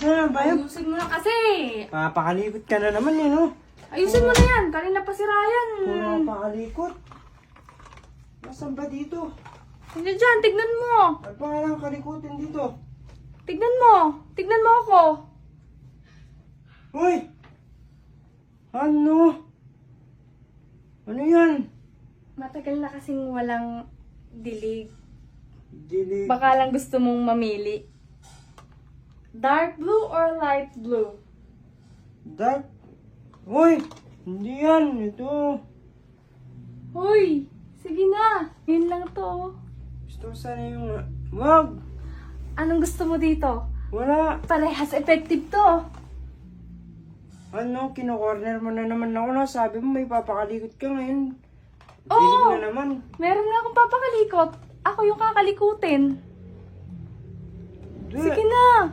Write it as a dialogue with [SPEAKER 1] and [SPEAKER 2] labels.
[SPEAKER 1] Ano ba yun?
[SPEAKER 2] Ayusin mo na kasi.
[SPEAKER 1] Papakalikot ka na naman eh, no?
[SPEAKER 2] Ayusin mo na yan. Kanina pa si Ryan.
[SPEAKER 1] Puro pakalikot. Nasaan ba dito?
[SPEAKER 2] Hindi dyan. Tignan mo.
[SPEAKER 1] Ano pa nga lang kalikutin dito?
[SPEAKER 2] Tignan mo. Tignan mo ako.
[SPEAKER 1] Hoy! Ano? Ano yan?
[SPEAKER 2] Matagal na kasing walang dilig.
[SPEAKER 1] Dilig.
[SPEAKER 2] Baka lang gusto mong mamili. Dark blue or light blue?
[SPEAKER 1] Dark? Hoy! Hindi yan. Ito.
[SPEAKER 2] Hoy! Sige na. Yun lang to.
[SPEAKER 1] Gusto ko sana yung... Wag!
[SPEAKER 2] Anong gusto mo dito?
[SPEAKER 1] Wala.
[SPEAKER 2] Parehas effective to.
[SPEAKER 1] Ano? Kino-corner mo na naman ako na. Sabi mo may papakalikot ka ngayon.
[SPEAKER 2] Oo.
[SPEAKER 1] Dilig na naman.
[SPEAKER 2] Meron nga akong papakalikot. Ako yung kakalikutin.
[SPEAKER 1] Di.
[SPEAKER 2] Sige na.